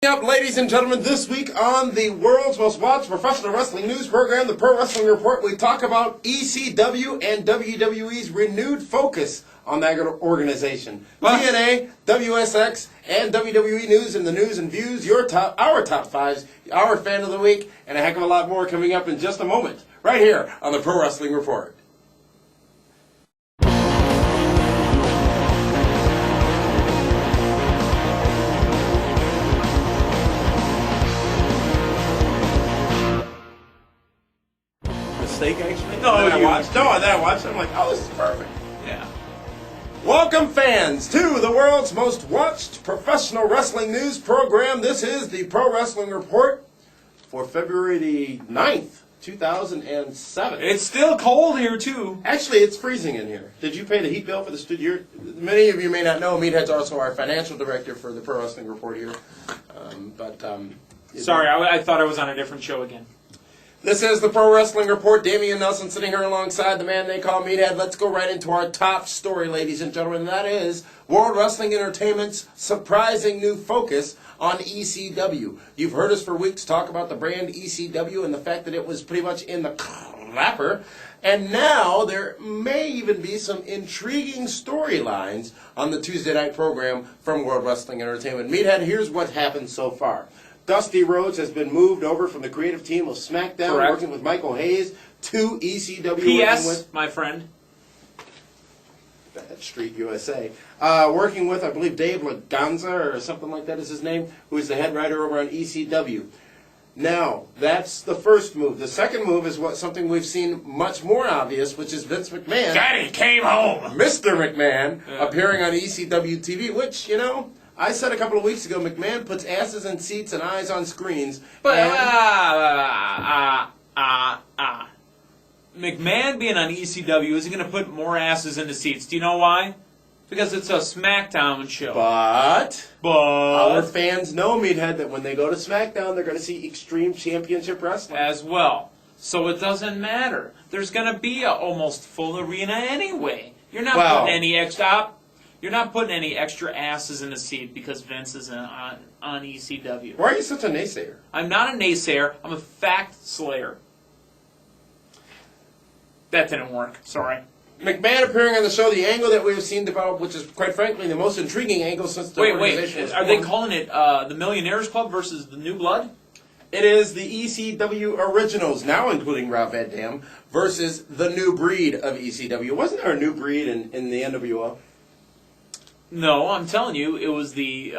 Up, ladies and gentlemen, this week on the world's most watched professional wrestling news program, the Pro Wrestling Report, we talk about ECW and WWE's renewed focus on that organization. TNA, WSX, and WWE news and the news and views, our top fives, our fan of the week, and a heck of a lot more coming up in just a moment, right here on the Pro Wrestling Report. Actually. No, then I watched. I'm like, oh, this is perfect. Yeah. Welcome, fans, to the world's most watched professional wrestling news program. This is the Pro Wrestling Report for February the 9th, 2007. It's still cold here, too. Actually, it's freezing in here. Did you pay the heat bill for the studio? Many of you may not know, Meathead's also our financial director for the Pro Wrestling Report here. Sorry, I thought I was on a different show again. This is the Pro Wrestling Report. Dameon Nelson sitting here alongside the man they call Meathead. Let's go right into our top story, ladies and gentlemen. And that is World Wrestling Entertainment's surprising new focus on ECW. You've heard us for weeks talk about the brand ECW and the fact that it was pretty much in the crapper. And now there may even be some intriguing storylines on the Tuesday night program from World Wrestling Entertainment. Meathead, here's what happened so far. Dusty Rhodes has been moved over from the creative team of SmackDown, Correct. working with Michael Hayes, to ECW. P.S., my friend. Bad Street USA. Working with, I believe, Dave Laganza, or something like that is his name, who is the head writer over on ECW. Now, that's the first move. The second move is something we've seen much more obvious, which is Vince McMahon. Daddy came home! Mr. McMahon, appearing on ECW TV, which, you know, I said a couple of weeks ago, McMahon puts asses in seats and eyes on screens. But, McMahon being on ECW isn't going to put more asses into seats. Do you know why? Because it's a SmackDown show. But our fans know, Meathead, that when they go to SmackDown, they're going to see Extreme Championship Wrestling. As well. So it doesn't matter. There's going to be an almost full arena anyway. You're not putting any extra... You're not putting any extra asses in the seat because Vince is on ECW. Why are you such a naysayer? I'm not a naysayer. I'm a fact slayer. That didn't work. Sorry. McMahon appearing on the show, the angle that we've seen develop, which is, quite frankly, the most intriguing angle since the organization was formed. Are they calling it the Millionaires Club versus the New Blood? It is the ECW Originals, now including Rob Van Dam, versus the New Breed of ECW. Wasn't there a New Breed in the NWO? No, I'm telling you, it was the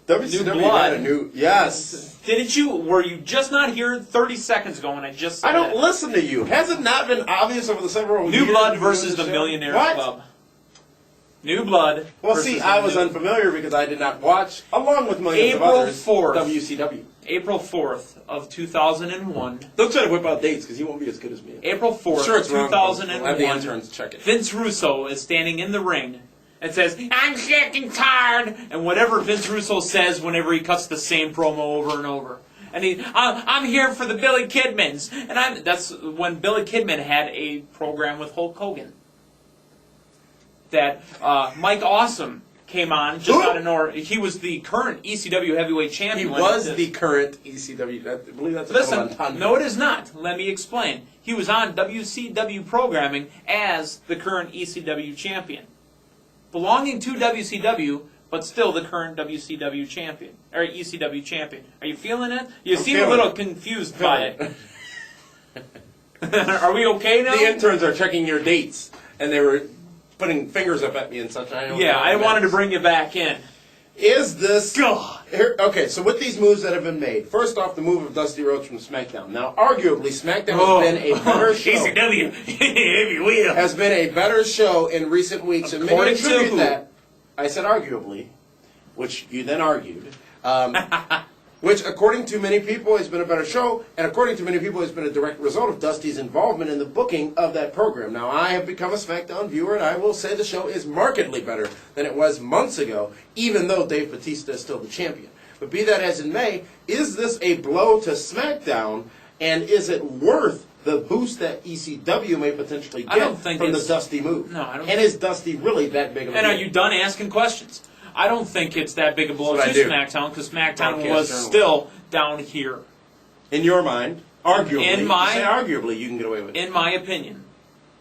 WCW New Blood. Had a new, yes. Didn't you? Were you just not here 30 seconds ago when I just said I don't listen to you. Has it not been obvious over the several years? New Blood versus the Millionaires Club. New Blood. Well, see, I was unfamiliar because I did not watch, along with millions of others, WCW. April 4th of 2001. Don't try to whip out dates because he won't be as good as me. April 4th, sure it's 2001. I'll have the interns check it. Vince Russo is standing in the ring and says, "I'm sick and tired," and whatever Vince Russo says whenever he cuts the same promo over and over. And I'm here for the Billy Kidmans. And that's when Billy Kidman had a program with Hulk Hogan. That Mike Awesome came on just out of nowhere. He was the current ECW heavyweight champion. He was the current ECW. I believe that's a Listen, no it is not. Let me explain. He was on WCW programming as the current ECW champion. Belonging to WCW, but still the current WCW champion, or ECW champion. Are you feeling it? You seem a little confused by it. Are we okay now? The interns are checking your dates, and they were putting fingers up at me and such. I wanted to bring you back in. Is this... God. Okay, so with these moves that have been made, first off, the move of Dusty Rhodes from SmackDown. Now, arguably, SmackDown has been a better show. ECW, if you will. Has been a better show in recent weeks. According to who? That, I said arguably, which you then argued, which according to many people has been a better show, and according to many people has been a direct result of Dusty's involvement in the booking of that program. Now, I have become a SmackDown viewer, and I will say the show is markedly better than it was months ago, even though Dave Bautista is still the champion. But be that as it may, is this a blow to SmackDown, and is it worth the boost that ECW may potentially get from the Dusty move? No, I don't. And is Dusty really that big of a deal? And are you done asking questions? I don't think it's that big a blow to That's what I do. SmackDown because SmackDown Broadcast was journalism. still down here. In your mind, arguably, In my- you say arguably, you can get away with it. In my opinion,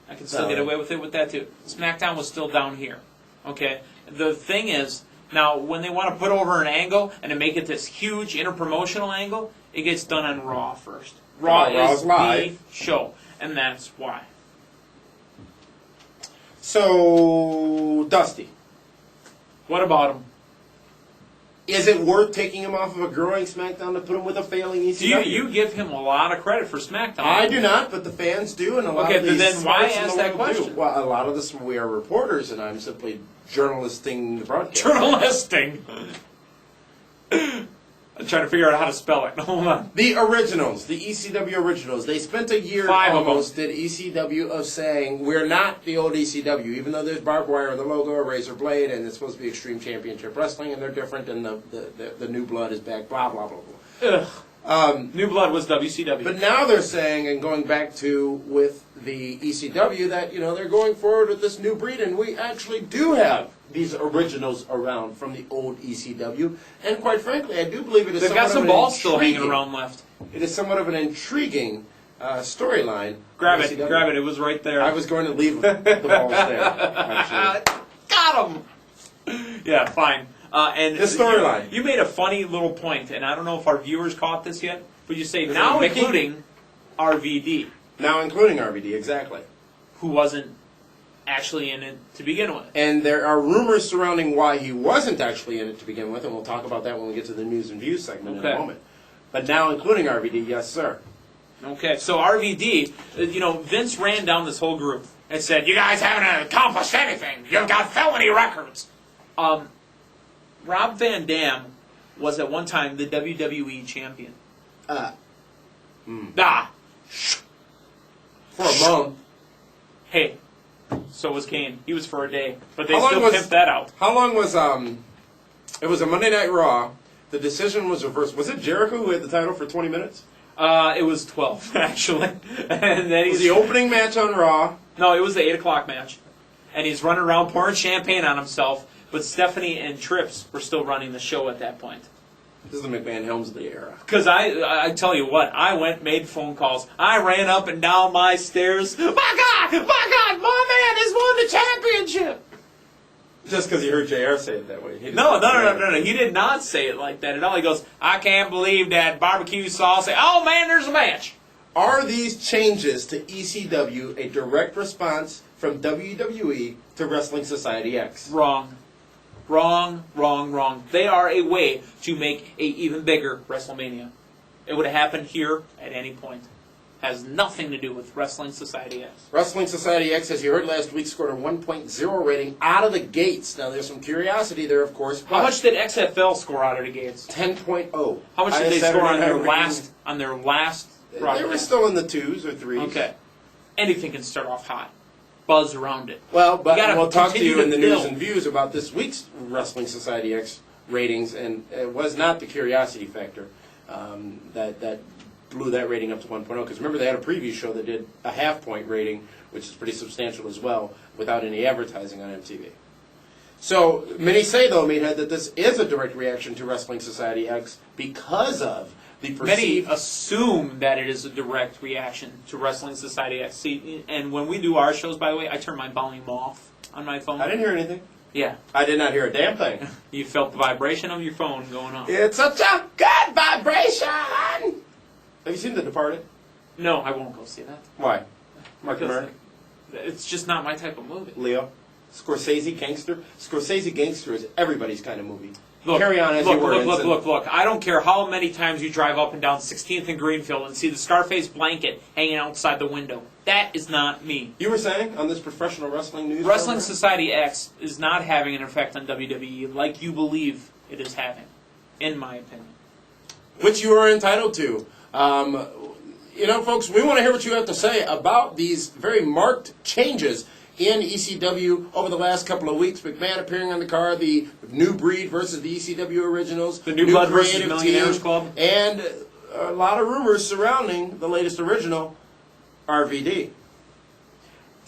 I can still All get right. away with it with that too. SmackDown was still down here. Okay? The thing is, now when they want to put over an angle and to make it this huge interpromotional angle, it gets done on Raw first. Raw Raw's is live. the show, and that's why. So, Dusty, What about him? is it worth taking him off of a growing SmackDown to put him with a failing ECW? Do you give him a lot of credit for SmackDown? I do not, but the fans do, and a lot Okay, of but these then why smarts in ask the that world do. question? Well, a lot of this, we are reporters, and I'm simply journalisting the broadcast. Journalisting. I'm trying to figure out how to spell it. Hold on. The originals, the ECW originals, they spent a year 5 of them. almost at ECW of saying, we're not the old ECW, even though there's barbed wire in the logo, a razor blade, and it's supposed to be Extreme Championship Wrestling, and they're different, and the new blood is back, blah, blah, blah, blah. New Blood was WCW. But now they're saying, and going back to with the ECW, that, you know, they're going forward with this new breed, and we actually do have these originals around from the old ECW. And quite frankly, I do believe it is They've got somewhat some of an balls still hanging intriguing- around left. It is somewhat of an intriguing storyline. Grab for it, ECW. grab it. It was right there. I was going to leave the balls there, actually. Got him. Yeah, fine. And The storyline. You made a funny little point, and I don't know if our viewers caught this yet, but you say Is now it Mickey? including RVD, Now including RVD, exactly. who wasn't actually in it to begin with. And there are rumors surrounding why he wasn't actually in it to begin with, and we'll talk about that when we get to the news and views segment in Okay. a moment. But now including RVD, yes, sir. Okay, so RVD, Vince ran down this whole group and said, "You guys haven't accomplished anything. You've got felony records." Rob Van Dam was at one time the WWE champion. For a month. Hey, so was Kane. He was for a day, but they How long still was- pimped that out. How long was, it was a Monday Night Raw. The decision was reversed. Was it Jericho who had the title for 20 minutes? It was 12 actually, and then It he's was the opening match on Raw. no, it was the 8 o'clock match, and he's running around pouring champagne on himself. But Stephanie and Trips were still running the show at that point. This is the McMahon-Helmsley era. Because I tell you what, I went, made phone calls. I ran up and down my stairs. My God, my man has won the championship. Just because you heard JR say it that way. He didn't No. say it. He did not say it like that at all. He goes, I can't believe that barbecue sauce. Oh, man, there's a match. Are these changes to ECW a direct response from WWE to Wrestling Society X? Wrong. They are a way to make a even bigger WrestleMania. It would have happened here at any point. Has nothing to do with Wrestling Society X. Wrestling Society X, as you heard last week, scored a 1.0 rating out of the gates. Now, there's some curiosity there, of course. How much did XFL score out of the gates? 10.0. How much did they Saturday score on Night their Rating. last They were broadcast? still in the 2s or 3s. Okay. Anything can start off hot. Buzz around it. Well, but You gotta we'll talk to continue you in to the news build. and views about this week's Wrestling Society X ratings, and it was not the curiosity factor that blew that rating up to 1.0. Because remember, they had a preview show that did a half-point rating, which is pretty substantial as well, without any advertising on MTV. So many say, though, Meathead, that this is a direct reaction to Wrestling Society X because of the Many perceived... assume that it is a direct reaction to Wrestling Society X. See, and when we do our shows, by the way, I turn my volume off on my phone. I didn't hear anything. Yeah. I did not hear a damn thing. You felt the vibration of your phone going off. It's such a good vibration! Have you seen The Departed? No, I won't go see that. Why? Mark Because Maron? it's just not my type of movie. Leo? Scorsese Gangster? Scorsese Gangster is everybody's kind of movie. Look, Carry on as you were. Ensign. Look. I don't care how many times you drive up and down 16th and Greenfield and see the Scarface blanket hanging outside the window. That is not me. You were saying on this professional wrestling news Wrestling program? Society X is not having an effect on WWE like you believe it is having, in my opinion. Which you are entitled to. Folks, we want to hear what you have to say about these very marked changes in ECW over the last couple of weeks. McMahon appearing on the card, the New Breed versus the ECW Originals, The New Blood versus creative Millionaires team, Club. and a lot of rumors surrounding the latest original, RVD.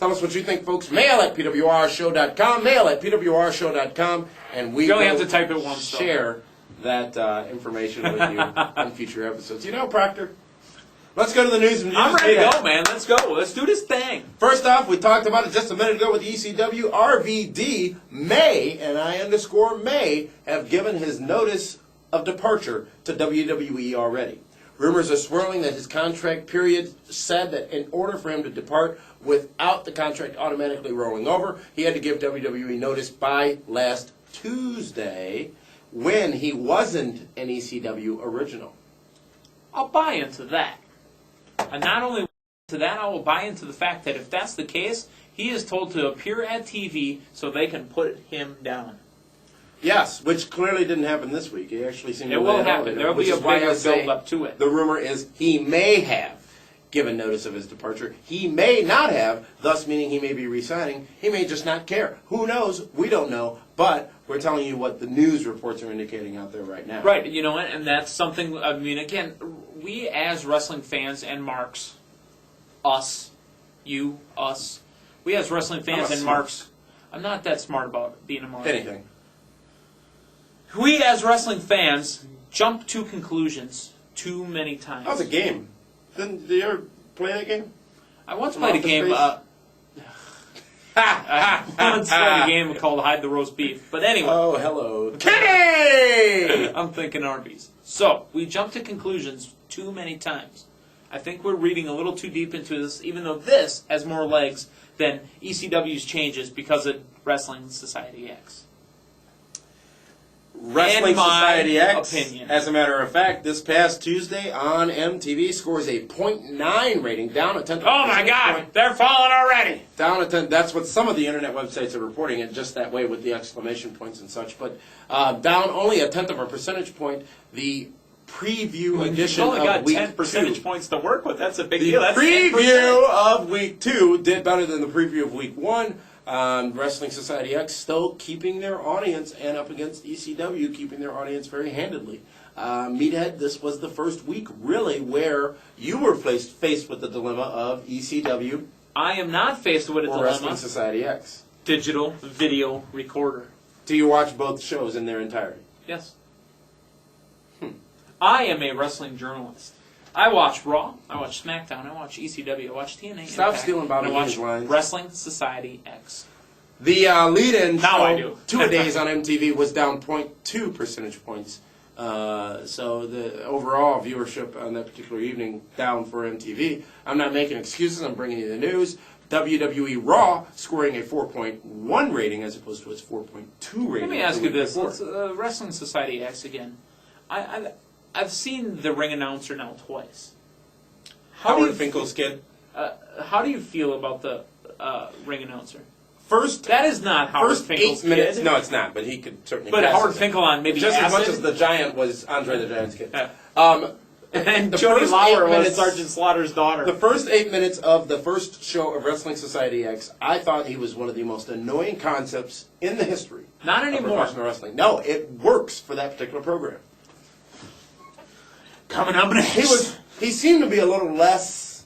Tell us what you think, folks. Mail at pwrshow.com. Mail at pwrshow.com. And we You only will have to type it once, share that information with you on future episodes. You know, Proctor, let's go to the news. I'm ready to go, man. Let's go. Let's do this thing. First off, we talked about it just a minute ago with ECW. RVD may, and I_May, have given his notice of departure to WWE already. Rumors are swirling that his contract period said that in order for him to depart without the contract automatically rolling over, he had to give WWE notice by last Tuesday when he wasn't an ECW original. I'll buy into that. And not only to that, I will buy into the fact that if that's the case, he is told to appear at TV so they can put him down. Yes, which clearly didn't happen this week. He actually seemed to It will happen. There will be a bigger build-up to it. The rumor is he may have given notice of his departure. He may not have, thus meaning he may be re-signing. He may just not care. Who knows? We don't know. But we're telling you what the news reports are indicating out there right now. Right, you know, and that's something, I mean, again, we as wrestling fans and marks, us, you, us, we as wrestling fans and marks, I'm not that smart about being a mark. Anything. We as wrestling fans jump to conclusions too many times. That was a game. Did you ever play that game? I once played a game, I once played a game called Hide the Roast Beef. But anyway. Oh, hello. Kenny! I'm thinking Arby's. So, we jump to conclusions too many times. I think we're reading a little too deep into this, even though this has more legs than ECW's changes because of Wrestling Society X. Wrestling Society X, opinion. As a matter of fact, this past Tuesday on MTV scores a .9 rating, down a tenth. Oh my God, they're falling already. Down a tenth. That's what some of the internet websites are reporting it just that way with the exclamation points and such. But down only a tenth of a percentage point. The preview edition You've only got of week 10 percentage 2. points to work with. That's a big The deal. That's preview 10%. of week 2 did better than the preview of week 1. Wrestling Society X still keeping their audience, and up against ECW, keeping their audience very handedly. Meathead, this was the first week, really, where you were faced with the dilemma of ECW I am not faced with a or dilemma. Wrestling Society X. Digital video recorder. Do you watch both shows in their entirety? Yes. I am a wrestling journalist. I watch Raw, I watch SmackDown, I watch ECW, I watch TNA. Stop Impact, stealing Bobby and I watch Heenan's lines. Wrestling Society X. The lead-in Now I show, do. 2 days on MTV, was down 0.2 percentage points. So the overall viewership on that particular evening down for MTV. I'm not making excuses. I'm bringing you the news. WWE Raw scoring a 4.1 rating as opposed to its 4.2 rating. Let me ask you this: Wrestling Society X again. I've seen the ring announcer now twice. Howard Finkel's kid. How do you feel about the ring announcer? That is not Howard Finkel's 8 minutes. kid. No, it's not. But he could certainly. But pass Howard it. Finkel on maybe just acid? as much as the Giant was Andre the Giant's kid. And the Jody first Lauer 8 was minutes- Sergeant Slaughter's daughter. The first 8 minutes of the first show of Wrestling Society X, I thought he was one of the most annoying concepts in the history. Not of anymore. professional wrestling. No, it works for that particular program. Coming up next. He seemed to be a little less.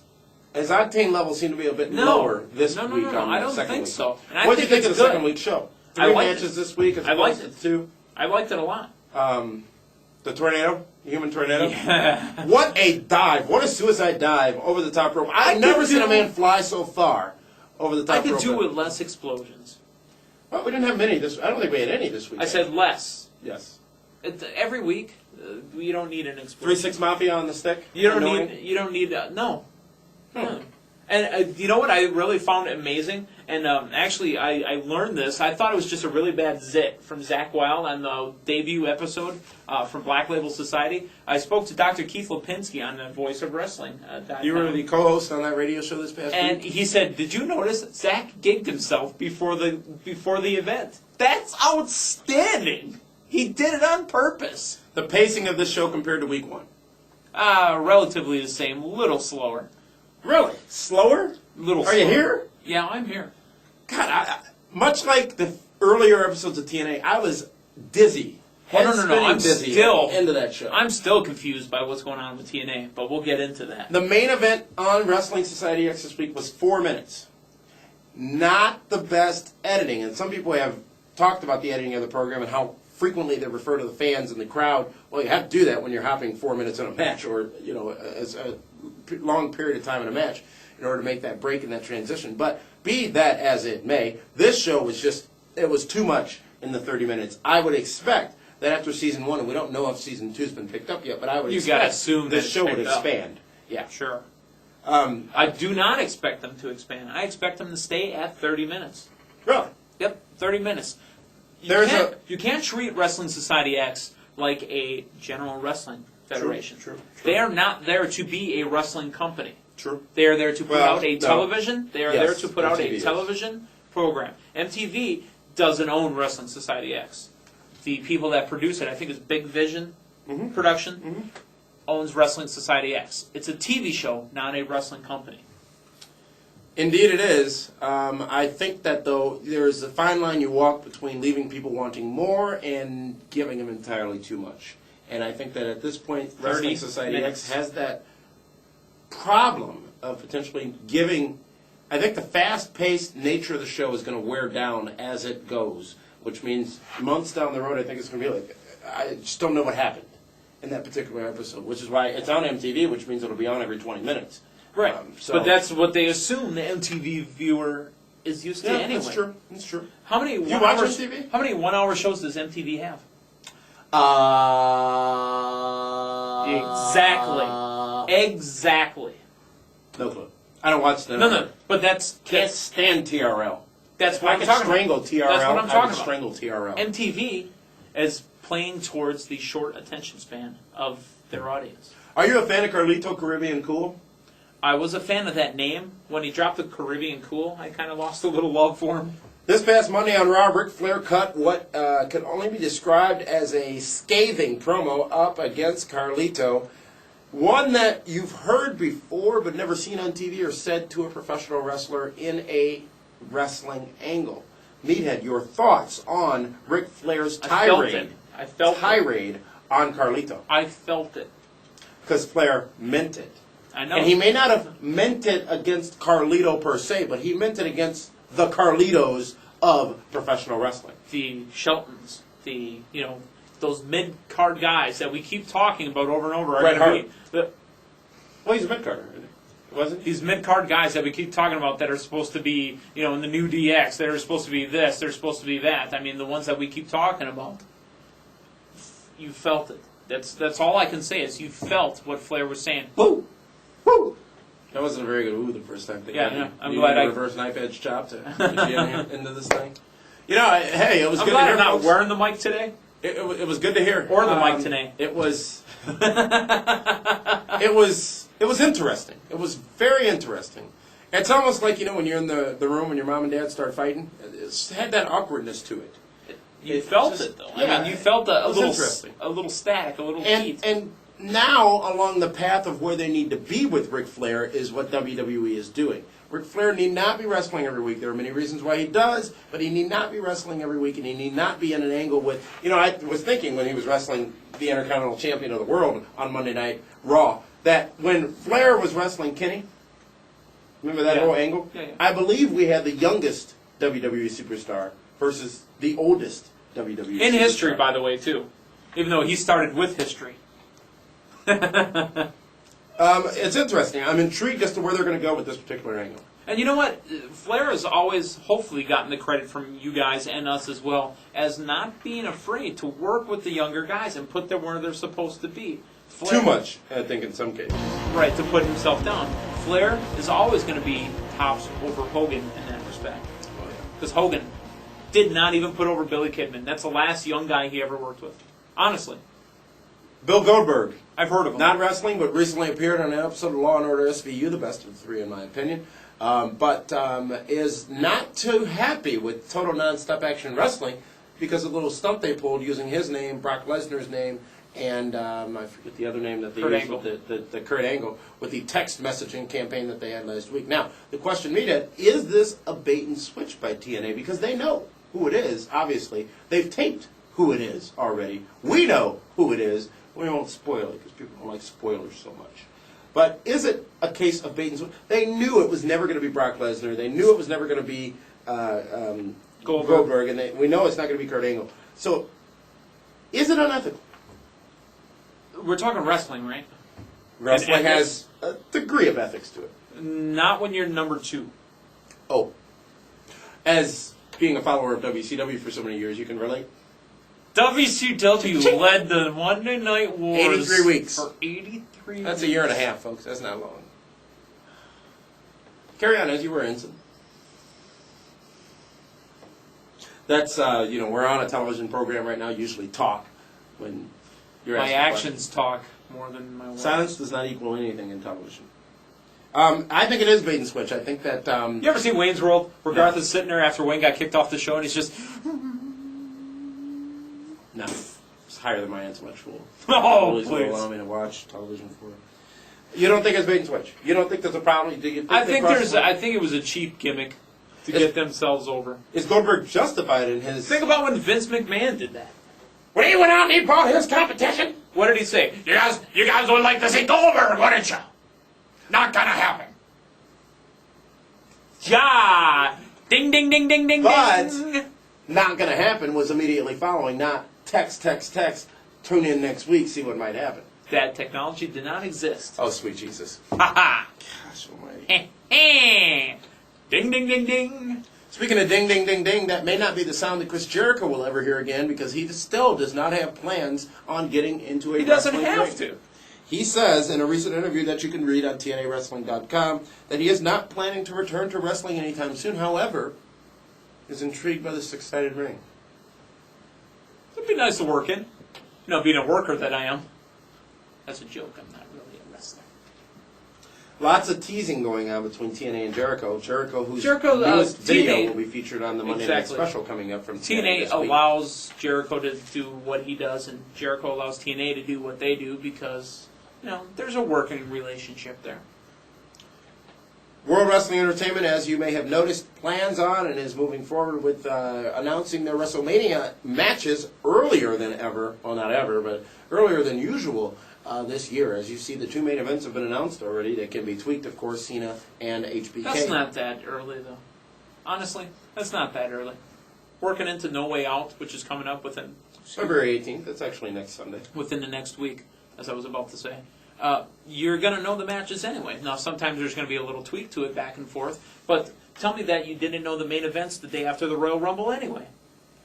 His octane level seemed to be a bit lower this week. No, I don't second think week. so. What did you think of the good. second week show? I 3 liked matches this week. I liked it. 2. I liked it a lot. The tornado, the human tornado. Yeah. What a dive! What a suicide dive over the top rope! I've never seen a man fly so far over the top rope. I could do with less explosions. Well, we didn't have many this. I don't think we had any this week. I said less. yes. Every week, you don't need an explosion. 3-6 Mafia on the stick. You don't Annoying. need. You don't need. No. No. And you know what I really found amazing? And actually, I learned this. I thought it was just a really bad zit from Zach Weil on the debut episode from Black Label Society. I spoke to Dr. Keith Lipinski on the Voice of Wrestling. You were the co-host on that radio show this past and week. he said, "Did you notice Zach gigged himself before the event? That's outstanding. He did it on purpose." The pacing of this show compared to week 1. Relatively the same, a little slower. Really? Slower? Little Are slower. you here? Yeah, I'm here. God, much like the earlier episodes of TNA, I was dizzy. No. I'm dizzy still into that show. I'm still confused by what's going on with TNA, but we'll get into that. The main event on Wrestling Society X this week was 4 minutes. not the best editing. And some people have talked about the editing of the program and how frequently they refer to the fans and the crowd. Well, you have to do that when you're hopping 4 minutes in a match, or as a long period of time in a match, in order to make that break and that transition. But be that as it may, this show was it was too much in the 30 minutes. I would expect that after season 1, and we don't know if season 2's been picked up yet, but I would expect assume this that show would it's picked up. expand. Yeah. Sure. I do not expect them to expand. I expect them to stay at 30 minutes. Really? Yep, 30 minutes. You can't treat Wrestling Society X like a general wrestling federation. True. They are not there to be a wrestling company. True. They are there to put out a no. television. They are Yes, there to put out MTV a is. television program. MTV doesn't own Wrestling Society X. The people that produce it, I think it's Big Vision Production, owns Wrestling Society X. It's a TV show, not a wrestling company. Indeed it is. I think that, though, there's a fine line you walk between leaving people wanting more and giving them entirely too much. And I think that at this point, Wrestling Society X has that problem of potentially giving... I think the fast-paced nature of the show is going to wear down as it goes, which means months down the road, I think it's going to be like, I just don't know what happened in that particular episode, which is why it's on MTV, which means it'll be on every 20 minutes. Right. But that's what they assume the MTV viewer is used to anyway. That's true. That's true. How many you watch MTV? How many one-hour shows does MTV have? Exactly. No clue. I don't watch them. No. But Can't stand TRL. That's what I I'm could talking strangle about. TRL. That's what I'm talking I could about. strangle TRL. MTV is playing towards the short attention span of their audience. Are you a fan of Carlito Caribbean Cool? I was a fan of that name. When he dropped the Caribbean Cool, I kind of lost a little love for him. This past Monday on Raw, Ric Flair cut what could only be described as a scathing promo up against Carlito. One that you've heard before but never seen on TV or said to a professional wrestler in a wrestling angle. Meathead, your thoughts on Ric Flair's tirade? I felt tirade on Carlito. I felt it. Because Flair meant it. I know. And he may not have meant it against Carlito per se, but he meant it against the Carlitos of professional wrestling. The Sheltons, those mid-card guys that we keep talking about over and over. Bret Hart. Well, he's a mid-carder, wasn't he? These mid-card guys that we keep talking about that are supposed to be, in the new DX, that are supposed to be this, they're supposed to be that. I mean, the ones that we keep talking about. You felt it. That's all I can say is you felt what Flair was saying. Woo! Woo! That wasn't a very good woo the first time. I'm glad I reverse knife edge chop to get you into this thing. Hey, it was I'm good glad to hear. I'm not wearing the mic today. It was good to hear. Or the mic today. It was. it was interesting. It was very interesting. It's almost like when you're in the room and your mom and dad start fighting. It had that awkwardness to it. You felt it though. Yeah, I mean, you felt a little static, a little heat. And now, along the path of where they need to be with Ric Flair is what WWE is doing. Ric Flair need not be wrestling every week. There are many reasons why he does, but he need not be wrestling every week, and he need not be in an angle with... I was thinking when he was wrestling the Intercontinental Champion of the World on Monday Night Raw, that when Flair was wrestling Kenny, remember that whole angle? Yeah. I believe we had the youngest WWE superstar versus the oldest WWE superstar. In history, by the way, too. Even though he started with history. It's interesting. I'm intrigued as to where they're going to go with this particular angle. And you know what? Flair has always, hopefully, gotten the credit from you guys and us as well as not being afraid to work with the younger guys and put them where they're supposed to be. Flair, Too much, I think, in some cases. Right, to put himself down. Flair is always going to be tops over Hogan in that respect. Because Hogan did not even put over Billy Kidman. That's the last young guy he ever worked with. Honestly. Bill Goldberg. I've heard of him. Not wrestling, but recently appeared on an episode of Law & Order SVU, the best of the three in my opinion, but is not too happy with Total Non-Stop Action Wrestling because of a little stunt they pulled using his name, Brock Lesnar's name, and I forget the other name that they used, the Kurt Angle, with the text messaging campaign that they had last week. Now, the question me to is this a bait and switch by TNA? Because they know who it is, obviously. They've taped who it is already. We know who it is. We won't spoil it because people don't like spoilers so much. But is it a case of bait and switch? They knew it was never going to be Brock Lesnar. They knew it was never going to be Goldberg, and we know it's not going to be Kurt Angle. So, is it unethical? We're talking wrestling, right? Wrestling has a degree of ethics to it. Not when you're number 2. Oh. As being a follower of WCW for so many years, you can relate? WCW led the Monday Night Wars 83 weeks. For 83 That's a year and a half, folks. That's not long. Carry on as you were, Ensign. That's, we're on a television program right now, usually talk when you're my asking actions talk more than my words. Silence does not equal anything in television. I think it is bait and switch. I think that... you ever see Wayne's World, where Garth is sitting there after Wayne got kicked off the show, and he's just... No. It's higher than my intellectual. Oh, please. please. Allow me to watch television for it. You don't think it's bait and switch? You don't think there's a problem? Do you think I think it was a cheap gimmick to get themselves over. Is Goldberg justified in his... Think about when Vince McMahon did that. When he went out and he brought his competition? What did he say? You guys would like to see Goldberg, wouldn't you? Not gonna happen. Yeah! Ding, ding, ding, ding, ding, But ding. not going to happen was immediately following, not text, tune in next week, see what might happen. That technology did not exist. Oh, sweet Jesus. Ha ha! Gosh almighty. Ding, ding, ding, ding. Speaking of ding, ding, ding, ding, that may not be the sound that Chris Jericho will ever hear again because he still does not have plans on getting into a He doesn't wrestling have ring. to. He says in a recent interview that you can read on TNAWrestling.com that he is not planning to return to wrestling anytime soon. However, is intrigued by the six-sided ring. It'd be nice to work in. Being a worker that I am. That's a joke. I'm not really a wrestler. Lots of teasing going on between TNA and Jericho. Whose Jericho, newest video TNA will be featured on the Monday Night Special coming up from TNA TNA this week. allows Jericho to do what he does, and Jericho allows TNA to do what they do because, there's a working relationship there. World Wrestling Entertainment, as you may have noticed, plans on and is moving forward with announcing their WrestleMania matches earlier than ever. Well, not ever, but earlier than usual this year. As you see, the two main events have been announced already. They can be tweaked, of course, Cena and HBK. That's not that early, though. Honestly, that's not that early. Working into No Way Out, which is coming up within February 18th. That's actually next Sunday. within the next week, as I was about to say. You're going to know the matches anyway. Now, sometimes there's going to be a little tweak to it back and forth, but tell me that you didn't know the main events the day after the Royal Rumble anyway.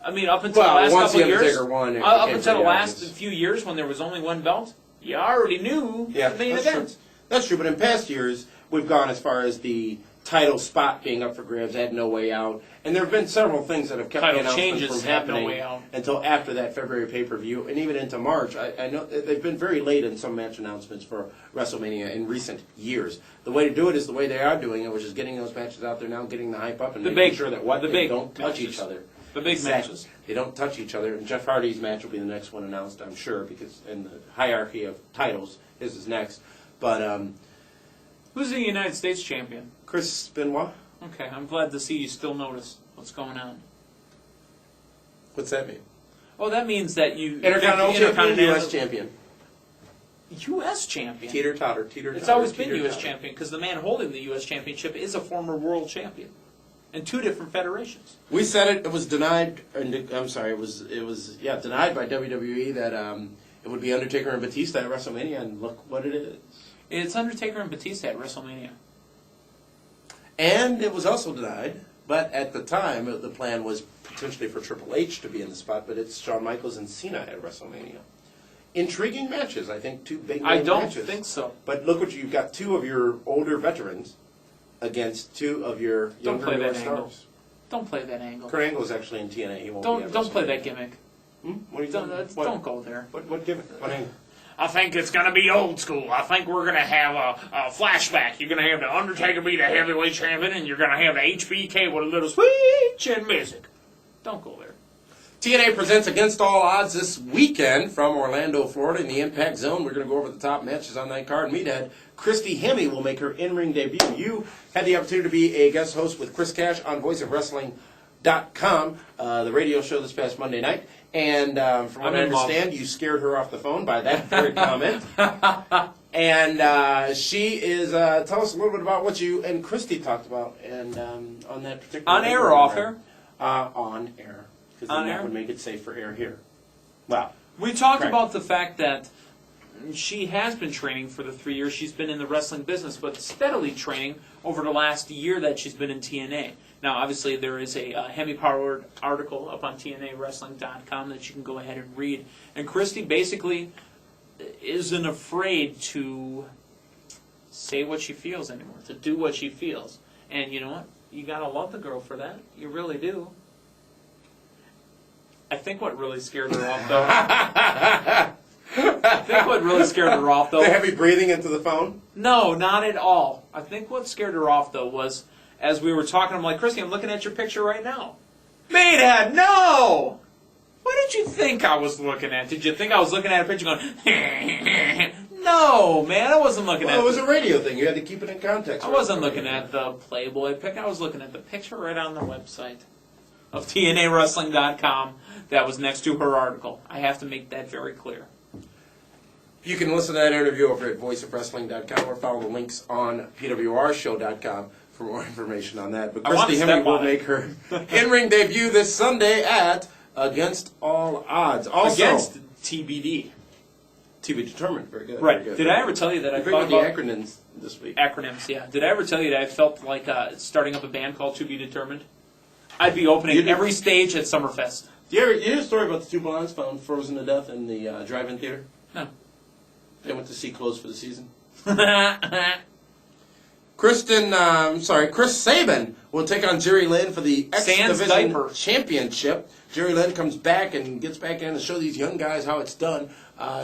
I mean, up until the last once couple of the years, Undertaker won, it up became until the pretty last obvious. few years when there was only one belt, you already knew the main that's event. true. That's true, but in past years, we've gone as far as the title spot being up for grabs at No Way Out, and there have been several things that have kept the Title announcements changes from at No happening Way Out. until after that February pay-per-view, and even into March. I know they've been very late in some match announcements for WrestleMania in recent years. The way to do it is the way they are doing it, which is getting those matches out there now, getting the hype up, and making sure that they don't touch each other. The big matches. They don't touch each other, and Jeff Hardy's match will be the next one announced, I'm sure, because in the hierarchy of titles, his is next. But Who's the United States champion? Chris Benoit, Okay, I'm glad to see you still notice what's going on. what's that mean? Oh, that means that you... Intercontinental champion, U.S. champion. U.S. champion? Teeter-totter. It's always been U.S. champion, because the man holding the U.S. championship is a former world champion. In two different federations. We said it was denied, I'm sorry, it was denied by WWE that it would be Undertaker and Batista at WrestleMania, and look what it is. It's Undertaker and Batista at WrestleMania. And it was also denied, but at the time, the plan was potentially for Triple H to be in the spot, but it's Shawn Michaels and Cena at WrestleMania. Intriguing matches, I think, two big I don't matches. think so. But look what you've got, two of your older veterans against two of your younger play that stars. angle. Don't play that angle. Kurt Angle is actually in TNA. He won't be at Don't play WrestleMania. that gimmick. What are you doing? Don't go there. What gimmick? What angle? I think it's going to be old school. I think we're going to have a flashback. You're going to have the Undertaker be the heavyweight champion, and you're going to have the HBK with a little sweet chin music. Don't go there. TNA presents Against All Odds this weekend from Orlando, Florida in the Impact Zone. We're going to go over the top matches on that card. Meathead, Christy Hemme will make her in-ring debut. You had the opportunity to be a guest host with Chris Cash on voiceofwrestling.com, the radio show this past Monday night. And from what I understand, you scared her off the phone by that very comment. And she is, tell us a little bit about what you and Christy talked about and on that particular... On air or off air? On air. Because On that air? would make it safe for air here. Wow. We talked Correct. about the fact that she has been training for the 3 years she's been in the wrestling business, but steadily training over the last year that she's been in TNA. Now, obviously, there is a Hemi-powered article up on TNAWrestling.com that you can go ahead and read. And Christy basically isn't afraid to say what she feels anymore, to do what she feels. And you know what? You gotta love the girl for that. You really do. I think what really scared her off, though... I think what really scared her off, though... The heavy breathing into the phone? No, not at all. I think what scared her off, though, was as we were talking, I'm like, Christy, I'm looking at your picture right now. Meathead, no! What did you think I was looking at? Did you think I was looking at a picture going, no, man, I wasn't looking at Well, it was a radio thing. You had to keep it in context. I wasn't looking at the Playboy pic. I was looking at the picture right on the website of TNAWrestling.com that was next to her article. I have to make that very clear. You can listen to that interview over at voiceofwrestling.com or follow the links on pwrshow.com for more information on that. But I want Christy to Hemme step will on make her in-ring debut this Sunday at Against All Odds. Also, Against TBD. to be determined. Very good. Right. Very good. Did I ever tell you that I You're thought big with about... the acronyms this week. Acronyms, yeah. Did I ever tell you that I felt like starting up a band called To Be Determined? I'd be opening every stage at Summerfest. You hear a story about the two blondes found frozen to death in the drive-in theater? No. They went to see clothes for the season. Chris Chris Sabin will take on Jerry Lynn for the X Sans Division diaper. Championship. Jerry Lynn comes back and gets back in to show these young guys how it's done.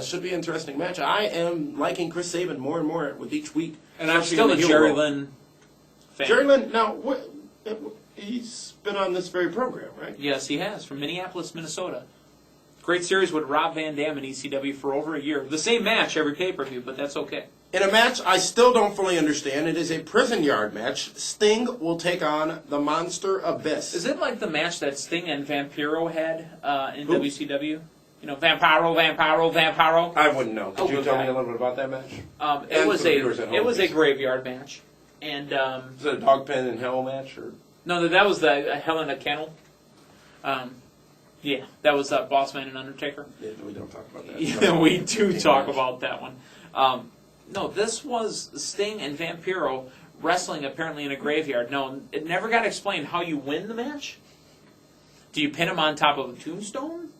Should be an interesting match. I am liking Chris Sabin more and more with each week. And I'm especially still in a the heel Jerry role. Lynn fan. Jerry Lynn, now, he's been on this very program, right? Yes, he has, from Minneapolis, Minnesota. Great series with Rob Van Dam and ECW for over a year. The same match every pay-per-view, but that's okay. In a match I still don't fully understand, it is a prison yard match. Sting will take on the Monster Abyss. Is it like the match that Sting and Vampiro had in Who? WCW? You know, Vampiro. I wouldn't know. Could Oh, you good tell guy. me a little bit about that match? It And was for the viewers at home, it was a please. graveyard match, and Is it a dog pen in hell match? Or? no, that was the Hell in a Kennel. Yeah, that was Bossman and Undertaker. Yeah, we don't talk about that. Yeah, we do talk about that one. No, this was Sting and Vampiro wrestling apparently in a graveyard. No, it never got explained how you win the match. Do you pin him on top of a tombstone?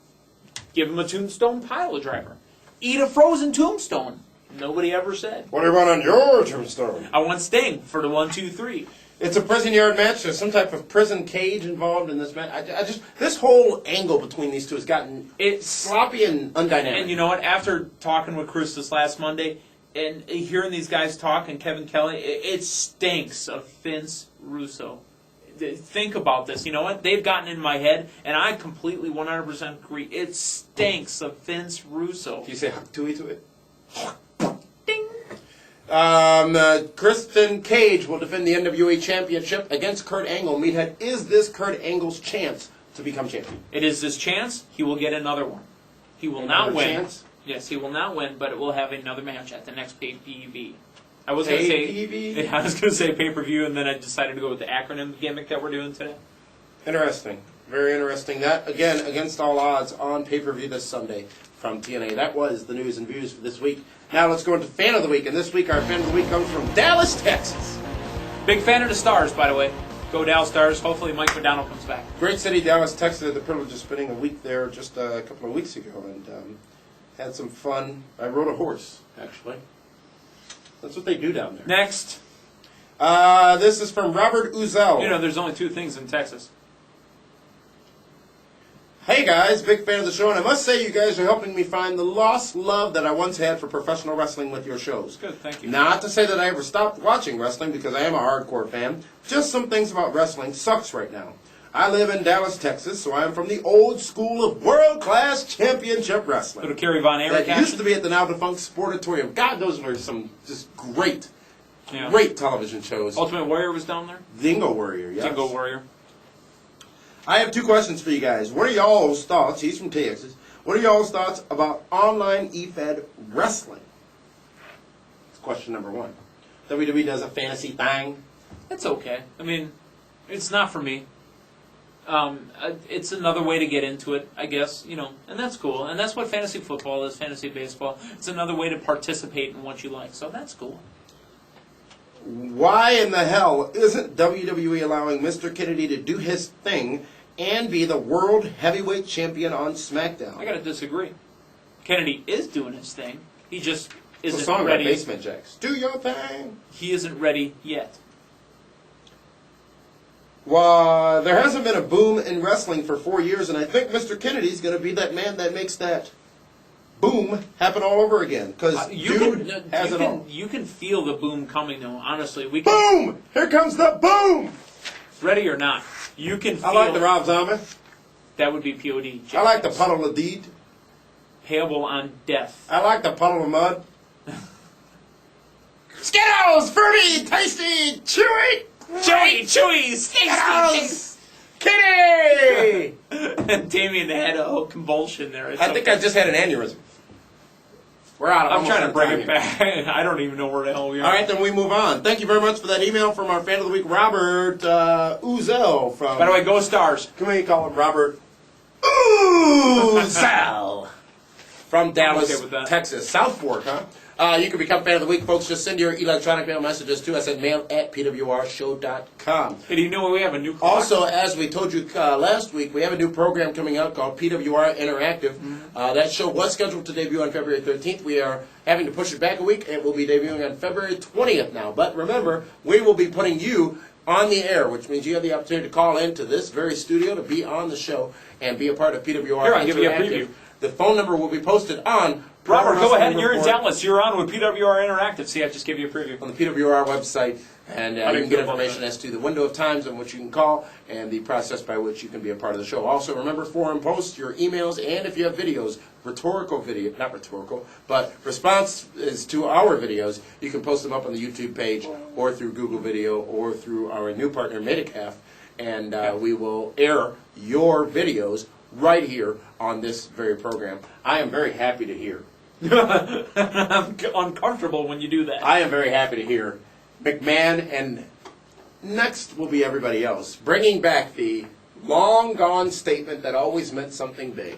Give him a tombstone pile driver. Eat a frozen tombstone. Nobody ever said. What do you want on your tombstone? I want Sting for the 1, 2, 3. It's a prison yard match. There's some type of prison cage involved in this match. I just this whole angle between these two has gotten sloppy and undynamic. And you know what? After talking with Chris this last Monday and hearing these guys talk and Kevin Kelly, it stinks of Vince Russo. Think about this. You know what? They've gotten in my head, and I completely 100% agree. It stinks of Vince Russo. Do you say Huck-Tui to it? Ding! Kristen Cage will defend the NWA Championship against Kurt Angle. Meathead, is this Kurt Angle's chance to become champion? It is his chance. He will get another one. He will Another not win. chance? Yes, he will not win, but it will have another match at the next pay-per-view. I was going to say pay-per-view, and then I decided to go with the acronym gimmick that we're doing today. Interesting. Very interesting. That, again, Against All Odds on pay-per-view this Sunday from TNA. That was the news and views for this week. Now let's go into Fan of the Week. And this week, our Fan of the Week comes from Dallas, Texas. Big fan of the Stars, by the way. Go Dallas Stars. Hopefully Mike McDonald comes back. Great city, Dallas, Texas. I had the privilege of spending a week there just a couple of weeks ago and had some fun. I rode a horse, actually. That's what they do down there. Next. This is from Robert Uzel. You know, there's only 2 things in Texas. Hey guys, big fan of the show, and I must say you guys are helping me find the lost love that I once had for professional wrestling with your shows. Good, thank you. Not to say that I ever stopped watching wrestling, because I am a hardcore fan. Just some things about wrestling sucks right now. I live in Dallas, Texas, so I'm from the old school of world-class championship wrestling. Little Kerry Von Erich That used to be at the now-defunct Sportatorium. God, those were some just great television shows. Ultimate Warrior was down there? Dingo Warrior, yes. Dingo Warrior. I have 2 questions for you guys. What are y'all's thoughts? He's from Texas. What are y'all's thoughts about online EFED wrestling? question number one. WWE does a fantasy thing. It's okay. I mean, it's not for me. It's another way to get into it, I guess, and that's cool. And that's what fantasy football is, fantasy baseball. It's another way to participate in what you like, so that's cool. Why in the hell isn't WWE allowing Mr. Kennedy to do his thing and be the World Heavyweight Champion on SmackDown? I gotta disagree. Kennedy is doing his thing. He just It's a isn't song ready. about Basement Jacks. Do your thing. He isn't ready yet. Well, there hasn't been a boom in wrestling for 4 years, and I think Mr. Kennedy's going to be that man that makes that boom happen all over again. Because you can feel the boom coming, though. Honestly, we can, boom! Here comes the boom! ready or not, you can feel. I like the Rob Zombie. That would be POD. I like the puddle of deed. Payable on death. I like the puddle of mud. Skittles! Fruity! Tasty! Chewy! Chewy! Skittles! Kitty! And Dameon had a whole convulsion there. I think I just had an aneurysm. We're out of I'm trying to bring time it back. I don't even know where the hell we are. All right, then we move on. Thank you very much for that email from our fan of the week, Robert Uzel from. By the way, go Stars. Can we call him Robert Uzel from Dallas, okay with that. Texas, South Fork, huh? You can become fan of the week, folks. Just send your electronic mail messages to us at mail@pwrshow.com. Hey, do you know we have a new Also, as we told you last week, we have a new program coming out called PWR Interactive. That show was scheduled to debut on February 13th. We are having to push it back a week. It will be debuting on February 20th now. But remember, we will be putting you on the air, which means you have the opportunity to call into this very studio to be on the show and be a part of PWR Here, Interactive. I'll give you a preview. The phone number will be posted on Robert, go ahead. You're in Report Dallas. You're on with PWR Interactive. See, I just gave you a preview. on the PWR website, and you can get information as to the window of times in which you can call and the process by which you can be a part of the show. Also, remember, forum post your emails, and if you have videos, not rhetorical, but response is to our videos, you can post them up on the YouTube page or through Google Video or through our new partner, Medicaf, and we will air your videos right here on this very program. I am very happy to hear. I'm uncomfortable when you do that. I am very happy to hear McMahon, and next will be everybody else, bringing back the long-gone statement that always meant something big.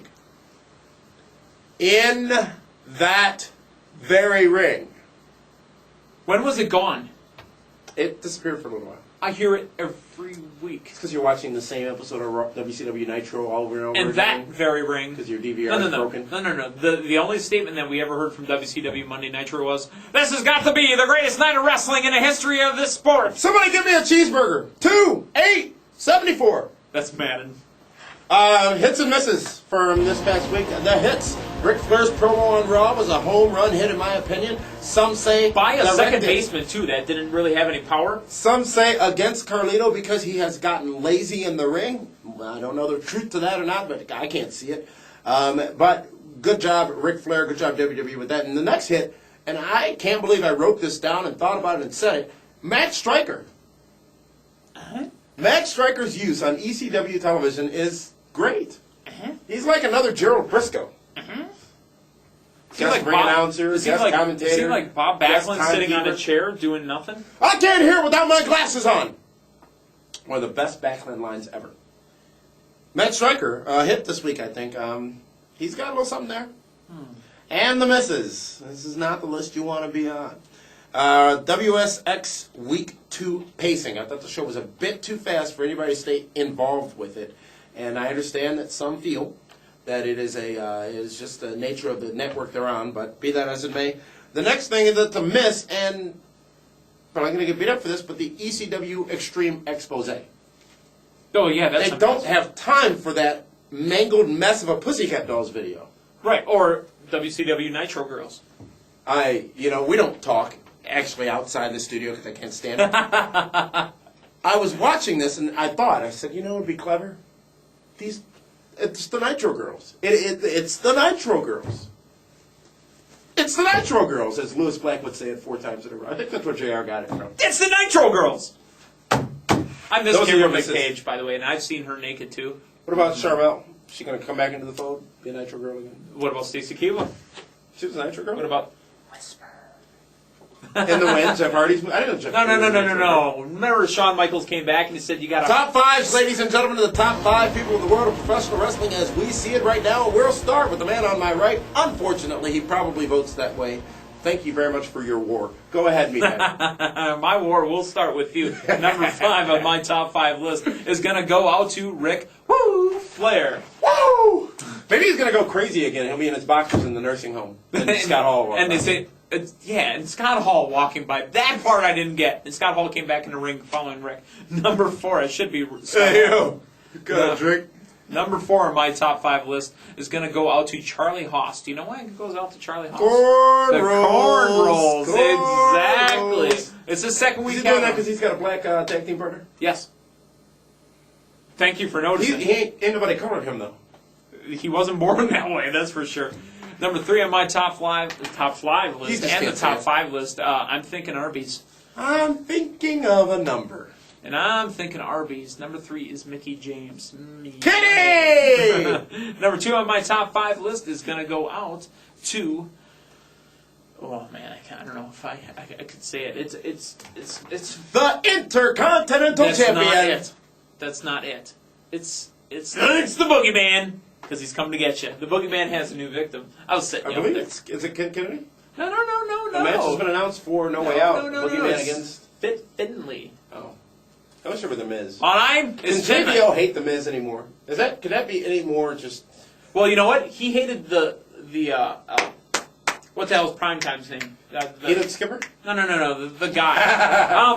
In that very ring. When was it gone? It disappeared for a little while. I hear it every week. It's because you're watching the same episode of WCW Nitro all over and over And again. that very ring. Because your DVR is broken. No. The only statement that we ever heard from WCW Monday Nitro was, "This has got to be the greatest night of wrestling in the history of this sport." Somebody give me a cheeseburger. 2-8-74. That's Madden. Hits and misses from this past week. The hits. Ric Flair's promo on Raw was a home run hit, in my opinion. Some say By a second directed. baseman, too, that didn't really have any power. Some say against Carlito because he has gotten lazy in the ring. I don't know the truth to that or not, but I can't see it. But good job, Ric Flair. Good job, WWE, with that. And the next hit, and I can't believe I wrote this down and thought about it and said it, Matt Stryker. Matt Stryker's use on ECW television is great. He's like another Gerald Briscoe. Guest ring announcer, guest commentator. Is he like Bob guest Backlund sitting on a timekeeper. chair doing nothing? I can't hear without my glasses on. One of the best Backlund lines ever. Matt Stryker hit this week, I think. He's got a little something there. And the misses. This is not the list you want to be on. WSX Week 2 pacing. I thought the show was a bit too fast for anybody to stay involved with it. And I understand that some feel that it is just the nature of the network they're on, but be that as it may. The next thing is that to miss, and but I'm going to get beat up for this, but the ECW Extreme Expose. Oh, yeah, that's They don't have time for that mangled mess of a Pussycat Dolls video. Right, or WCW Nitro Girls. We don't talk actually outside the studio because I can't stand it. I was watching this and I said, it would be clever. It's the Nitro Girls. It's the Nitro Girls. It's the Nitro Girls, as Lewis Black would say it 4 times in a row. I think that's where JR got it from. It's the Nitro Girls! I miss Those are your Kimberly misses. Page, by the way, and I've seen her naked, too. What about Charmel? Is she going to come back into the fold? Be a Nitro Girl again? What about Stacey Keebler? She was a Nitro Girl? What about... In the win, Jeff Hardy's. I didn't know Jeff. No. Remember, Shawn Michaels came back and he said, "You got to." Top fives, ladies and gentlemen, of the top 5 people in the world of professional wrestling as we see it right now. We'll start with the man on my right. Unfortunately, he probably votes that way. Thank you very much for your war. Go ahead, Meathead. My war, we'll start with you. Number 5 on my top 5 list is going to go out to Ric Flair. Woo! Maybe he's going to go crazy again. He'll be in his boxers in the nursing home. And Scott Hall. And they say, and Scott Hall walking by. That part I didn't get. And Scott Hall came back in the ring following Rick. Number 4, it should be Scott Hall. Good, Rick. Number 4 on my top 5 list is going to go out to Charlie Haas. Do you know why it goes out to Charlie Haas? Corn rolls. Exactly. It's the second week. Is he doing that because he's got a black tag team partner? Yes. Thank you for noticing. Ain't nobody colored him, though. He wasn't born that way, that's for sure. Number 3 on my top 5 list and the top 5 list, I'm thinking Arby's. I'm thinking of a number. And I'm thinking Arby's. Number 3 is Mickey James. Kenny! Number 2 on my top 5 list is going to go out to... Oh, man, I don't know if I could say it. It's the Intercontinental Champion. That's not it. It's the Boogeyman. Because he's coming to get you. The Boogeyman has a new victim. I was setting you up there. Is it Kennedy? No. The match has been announced for No Way Out. Boogeyman against... Finley. Oh. I wish it were The Miz. Can JBL hate The Miz anymore? Could that be any more just... Well, you know what? He hated the what the hell's Primetime's name? Edith Skipper? No. The guy.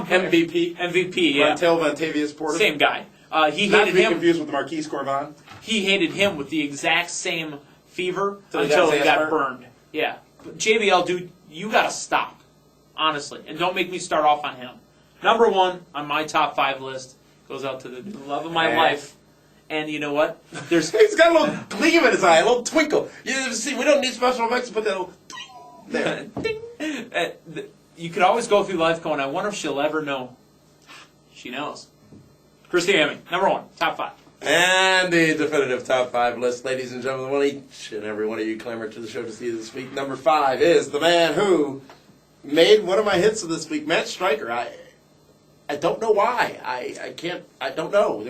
MVP? MVP, yeah. Vontavious Porter? Same guy. He Not hated to be him. confused with the Marquise Corvan. He hated him with the exact same fever Until until he he got got burned. Yeah. But JBL, dude, you gotta stop. Honestly. And don't make me start off on him. Number 1 on my top 5 list goes out to the love of my life. And you know what? He's got a little gleam in his eye, a little twinkle. You see, we don't need special effects to put that little there. Ding. You could always go through life going, I wonder if she'll ever know. She knows. Christy Hemming, number 1, top 5. And the definitive top 5 list, ladies and gentlemen, one each and every one of you clamored to the show to see this week. Number 5 is the man who made one of my hits of this week, Matt Striker. I don't know why. I don't know.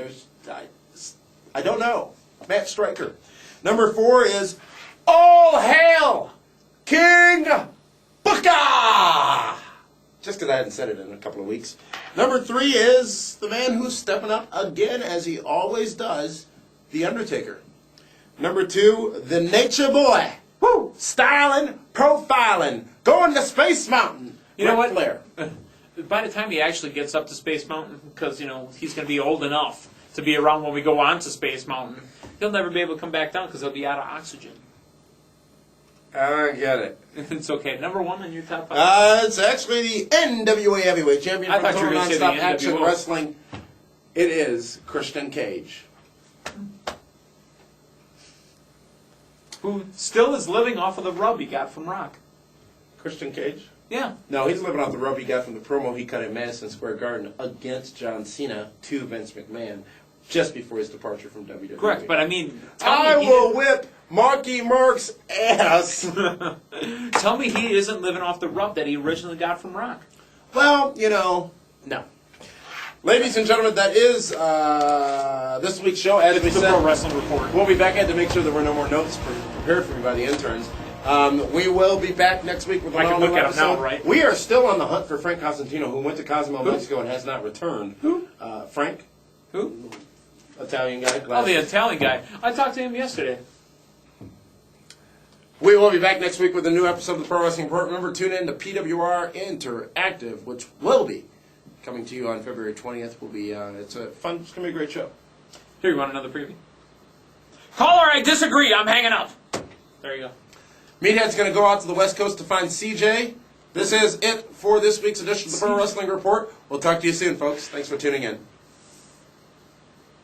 I don't know. Matt Striker. Number 4 is All Hail King Booker! Just because I hadn't said it in a couple of weeks. Number 3 is the man who's stepping up again, as he always does, The Undertaker. Number 2, the Nature Boy. Woo! Styling, profiling, going to Space Mountain. You know Ric what? Flair. By the time he actually gets up to Space Mountain, because, he's going to be old enough to be around when we go on to Space Mountain, he'll never be able to come back down because he'll be out of oxygen. I get it. It's okay. Number 1 on your top 5? It's actually the NWA Heavyweight Champion I from thought you were Total gonna say the Nonstop Action NWO. Wrestling. It is Christian Cage. Who still is living off of the rub he got from Rock. Christian Cage? Yeah. No, he's living off the rub he got from the promo he cut at Madison Square Garden against John Cena to Vince McMahon just before his departure from WWE. Correct, but I mean... I will whip Marky Mark's ass! Tell me he isn't living off the rub that he originally got from Rock. Well, no. Ladies and gentlemen, that is this week's show. As we The said, Pro Wrestling Report. we'll be back. I had to make sure there were no more notes prepared for me by the interns. We will be back next week with I can all-new look at 'em episode. now, right? We are still on the hunt for Frank Cosentino, who went to Cozumel, Mexico, and has not returned. Who? Frank, Who? Italian guy. Oh, the Italian guy. I talked to him yesterday. We will be back next week with a new episode of the Pro Wrestling Report. Remember, tune in to PWR Interactive, which will be coming to you on February 20th. Will be it's going to be a great show. Here, you want another preview? Caller, I disagree. I'm hanging up. There you go. Meathead's going to go out to the West Coast to find CJ. This is it for this week's edition of the Pro Wrestling Report. We'll talk to you soon, folks. Thanks for tuning in.